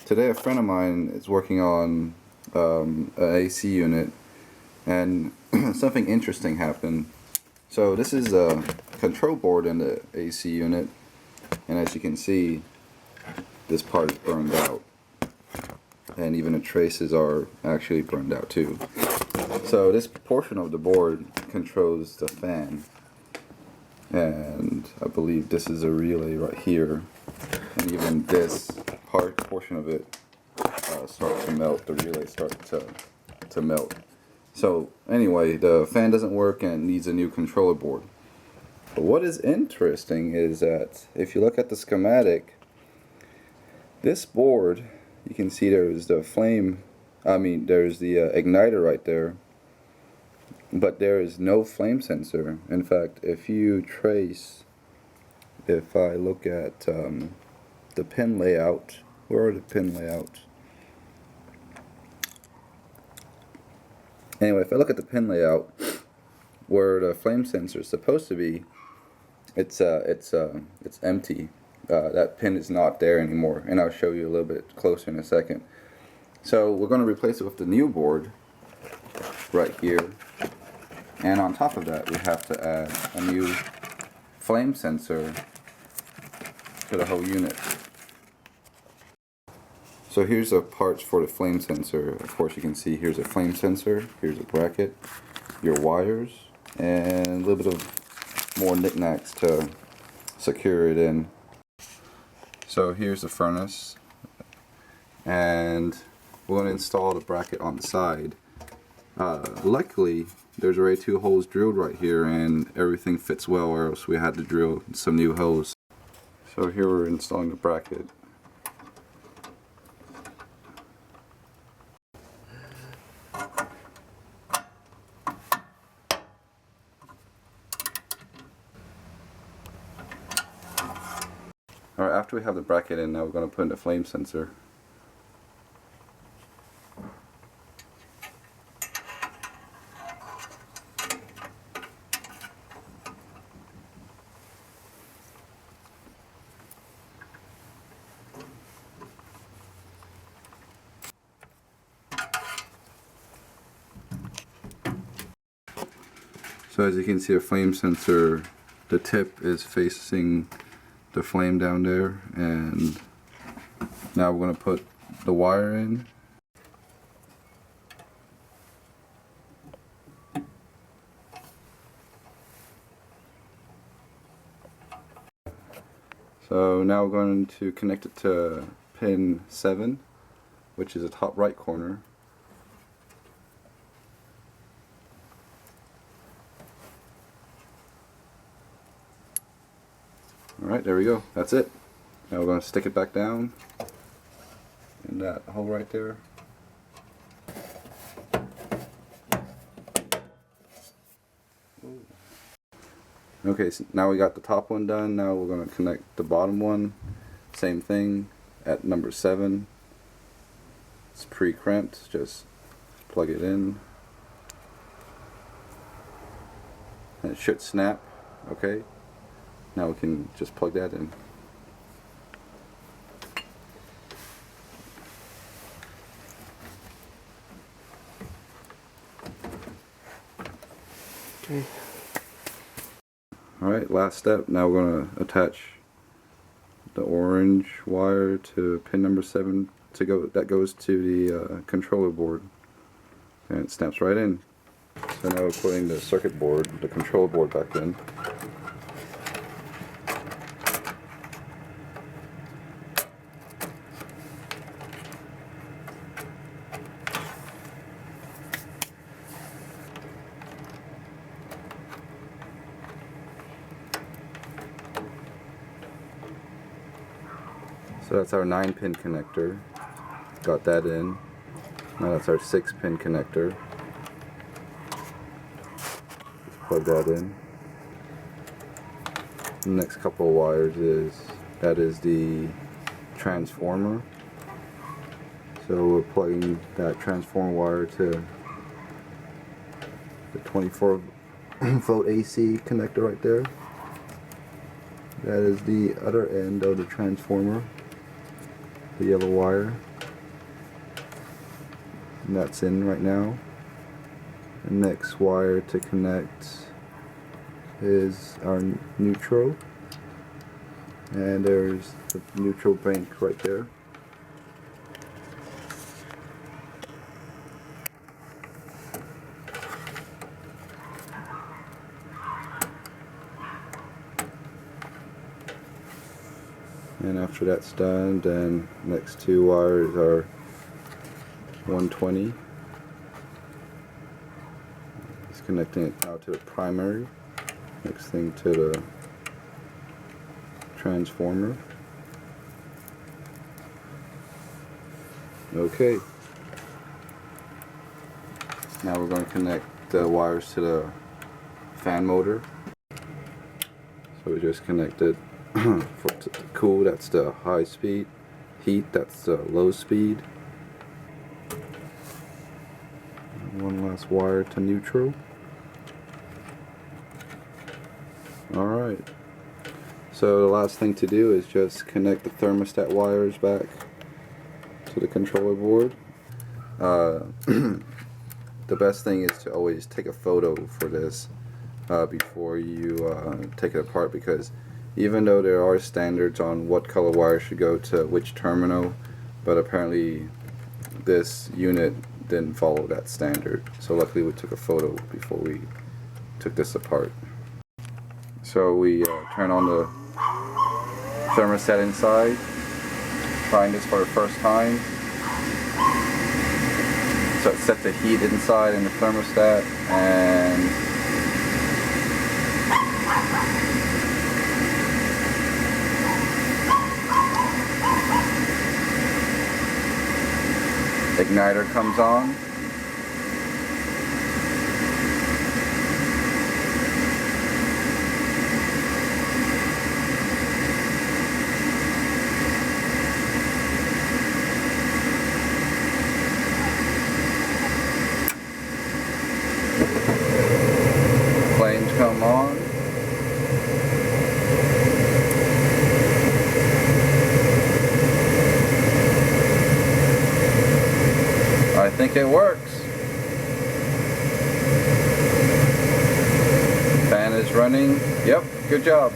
Today a friend of mine is working on an AC unit, and something interesting happened. So this is a control board in the AC unit, and as you can see, this part is burned out, and even the traces are actually burned out too. So this portion of the board controls the fan, and I believe this is a relay right here, and even this portion of it starts to melt. The relay starts to melt. So anyway, the fan doesn't work and it needs a new controller board. But what is interesting is that if you look at the schematic, this board, you can see there's the there's the igniter right there, but there is no flame sensor. In fact, if I look at the pin layout, where are the pin layouts? Anyway, if I look at the pin layout where the flame sensor is supposed to be, it's empty. That pin is not there anymore, and I'll show you a little bit closer in a second. So we're going to replace it with the new board right here, and on top of that we have to add a new flame sensor to the whole unit. So here's the parts for the flame sensor. Of course, you can see here's a flame sensor, here's a bracket, your wires, and a little bit of more knickknacks to secure it in. So here's the furnace, and we're going to install the bracket on the side. Luckily, there's already 2 holes drilled right here, and everything fits well, or else we had to drill some new holes. So here we're installing the bracket. Alright, after we have the bracket in, now we're going to put in the flame sensor. So as you can see, a flame sensor, the tip is facing the flame down there, and now we're going to put the wire in. So now we're going to connect it to pin 7, which is the top right corner. Alright, there we go. That's it. Now we're going to stick it back down in that hole right there. Okay, so now we got the top one done. Now we're going to connect the bottom one. Same thing at number 7. It's pre-crimped. Just plug it in. And it should snap. Okay. Now we can just plug that in. Okay. Alright, last step. Now we're going to attach the orange wire to pin number 7 that goes to the controller board. And it snaps right in. So now we're putting the circuit board, the controller board back in. So that's our 9-pin connector. Got that in. Now that's our 6-pin connector. Just plug that in. The next couple of wires is the transformer. So we're plugging that transformer wire to the 24 volt AC connector right there. That is the other end of the transformer. the yellow wire, and that's in right now. The next wire to connect is our neutral, and there's the neutral bank right there. And after that's done, then next two wires are 120. It's connecting it out to the primary. Next thing to the transformer. Okay. Now we're going to connect the wires to the fan motor. So we just connected for cool, that's the high speed. Heat, that's the low speed. And one last wire to neutral. Alright. So the last thing to do is just connect the thermostat wires back to the controller board. The best thing is to always take a photo for this before you take it apart, because even though there are standards on what color wire should go to which terminal, but apparently this unit didn't follow that standard. So luckily we took a photo before we took this apart. So we turn on the thermostat inside, trying this for the first time. So it's set to heat inside in the thermostat, and igniter comes on. Flames come on. I think it works. Fan is running. Yep, good job.